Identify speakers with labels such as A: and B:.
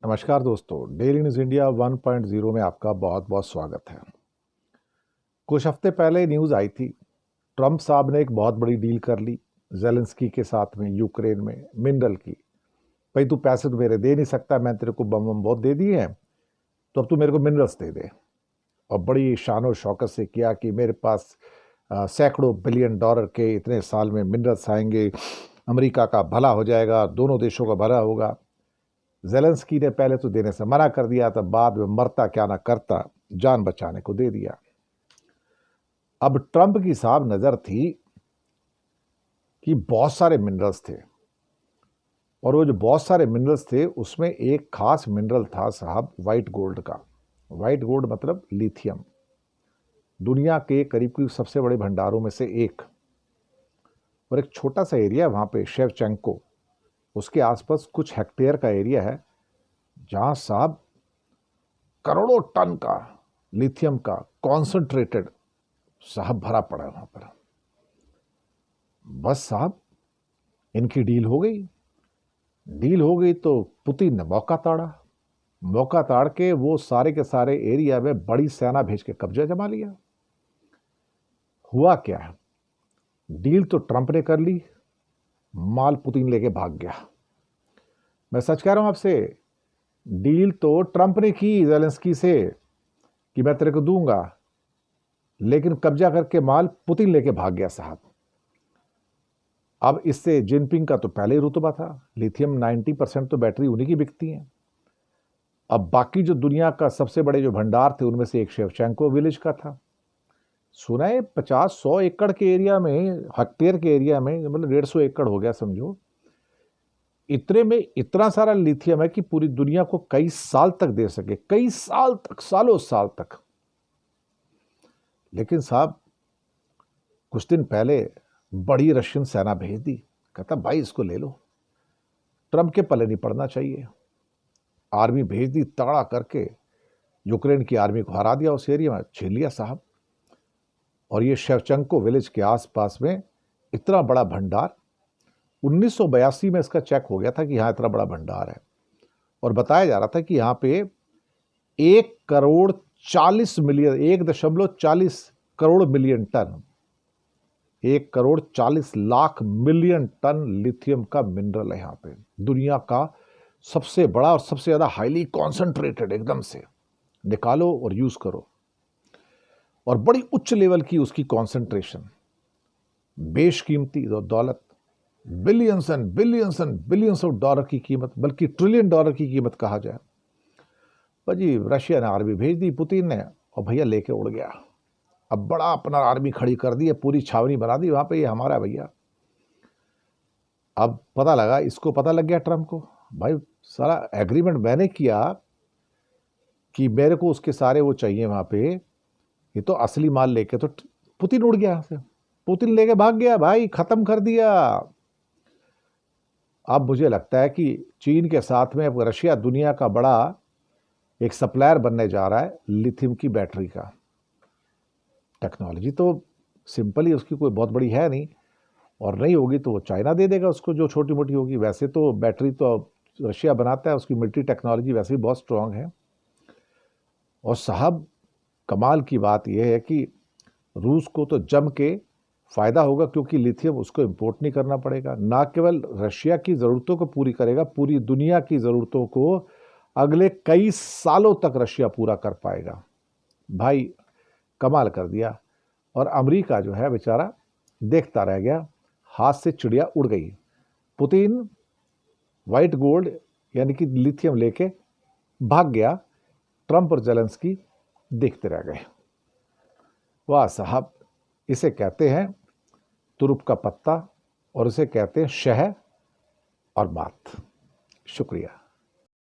A: नमस्कार दोस्तों, daily news India 1.0 में आपका बहुत बहुत स्वागत है। कुछ हफ्ते पहले न्यूज़ आई थी, ट्रंप साहब ने एक बहुत बड़ी डील कर ली ज़ेलेंस्की के साथ में, यूक्रेन में मिनरल की। भाई तू पैसे तो मेरे दे नहीं सकता, मैं तेरे को बम बहुत दे दिए हैं, तो अब तू मेरे को मिनरल्स दे दे। और बड़ी शान और शौकत से किया कि मेरे पास सैकड़ों बिलियन डॉलर के इतने साल में मिनरल्स आएंगे, अमेरिका का भला हो जाएगा, दोनों देशों का भला होगा। ज़ेलेंस्की ने पहले तो देने से मना कर दिया था, बाद में मरता क्या ना करता, जान बचाने को दे दिया। अब ट्रंप की साहब नज़र थी कि बहुत सारे मिनरल्स थे, और वो जो बहुत सारे मिनरल्स थे उसमें एक खास मिनरल था साहब, वाइट गोल्ड का। वाइट गोल्ड मतलब लिथियम, दुनिया के करीब करीब सबसे बड़े भंडारों में से एक। और एक छोटा सा एरिया वहाँ पे शेवचेंको, उसके आसपास कुछ हेक्टेयर का एरिया है जहाँ साहब करोड़ों टन का लिथियम का कॉन्सेंट्रेटेड साहब भरा पड़ा है वहां पर। बस साहब इनकी डील हो गई। डील हो गई तो पुतिन ने मौका ताड़ के वो सारे के सारे एरिया में बड़ी सेना भेज के कब्जा जमा लिया। हुआ क्या है, डील तो ट्रंप ने कर ली, माल पुतिन लेके भाग गया। मैं सच कह रहा हूं आपसे, डील तो ट्रंप ने की ज़ेलेंस्की से कि मैं तेरे को दूंगा, लेकिन कब्जा करके माल पुतिन लेके भाग गया साहब। अब इससे जिनपिंग का तो पहले ही रुतबा था, लिथियम 90% तो बैटरी उन्हीं की बिकती है। अब बाकी जो दुनिया का सबसे बड़े जो भंडार थे उनमें से एक शेवचेंको विलेज का था। सुना है 50-100 एकड़ के एरिया में, हेक्टेयर के एरिया में, मतलब 150 एकड़ हो गया समझो। इतने में इतना सारा लिथियम है कि पूरी दुनिया को कई साल तक दे सके, कई साल तक, सालों साल तक। लेकिन साहब कुछ दिन पहले बड़ी रशियन सेना भेज दी, कहता भाई इसको ले लो, ट्रंप के पल्ले नहीं पड़ना चाहिए। आर्मी भेज दी, तगड़ा करके यूक्रेन की आर्मी को हरा दिया, उस एरिया में छीन लिया साहब। और ये शेवचेंको विलेज के आसपास में इतना बड़ा भंडार, 1982 में इसका चेक हो गया था कि यहाँ इतना बड़ा भंडार है। और बताया जा रहा था कि यहाँ पे 1,40 million ton, 1,40 million ton lithium का मिनरल है यहाँ पे। दुनिया का सबसे बड़ा और सबसे ज्यादा हाईली कॉन्सेंट्रेटेड, एकदम से निकालो और यूज करो। और बड़ी उच्च लेवल की उसकी कॉन्सेंट्रेशन, बेशकीमती दौलत, billions and billions and billions of dollar की कीमत, बल्कि ट्रिलियन डॉलर की कीमत कहा जाए। भाजी रशिया ने आर्मी भेज दी पुतिन ने, और भैया लेके उड़ गया। अब बड़ा अपना आर्मी खड़ी कर दी है, पूरी छावनी बना दी वहां पे, ये हमारा भैया। अब पता लगा, इसको पता लग गया ट्रंप को, भाई सारा एग्रीमेंट मैंने किया कि मेरे को उसके सारे वो चाहिए वहां पे, ये तो असली माल लेके तो पुतिन उड़ गया से, पुतिन लेके भाग गया भाई, खत्म कर दिया। अब मुझे लगता है कि चीन के साथ में अब रशिया दुनिया का बड़ा एक सप्लायर बनने जा रहा है लिथियम की बैटरी का। टेक्नोलॉजी तो सिंपल ही, उसकी कोई बहुत बड़ी है नहीं, और नहीं होगी तो वो चाइना दे देगा उसको, जो छोटी मोटी होगी। वैसे तो बैटरी तो रशिया बनाता है, उसकी मिलिट्री टेक्नोलॉजी वैसे भी बहुत स्ट्रांग है। और साहब कमाल की बात यह है कि रूस को तो जम के फायदा होगा, क्योंकि लिथियम उसको इंपोर्ट नहीं करना पड़ेगा। ना केवल रशिया की ज़रूरतों को पूरी करेगा, पूरी दुनिया की ज़रूरतों को अगले कई सालों तक रशिया पूरा कर पाएगा। भाई कमाल कर दिया। और अमेरिका जो है बेचारा देखता रह गया, हाथ से चिड़िया उड़ गई। पुतिन वाइट गोल्ड यानी कि लिथियम लेके भाग गया, ट्रंप और ज़ेलेंस्की देखते रह गए। वाह साहब, इसे कहते हैं तुरुप का पत्ता, और इसे कहते हैं शह और मात। शुक्रिया।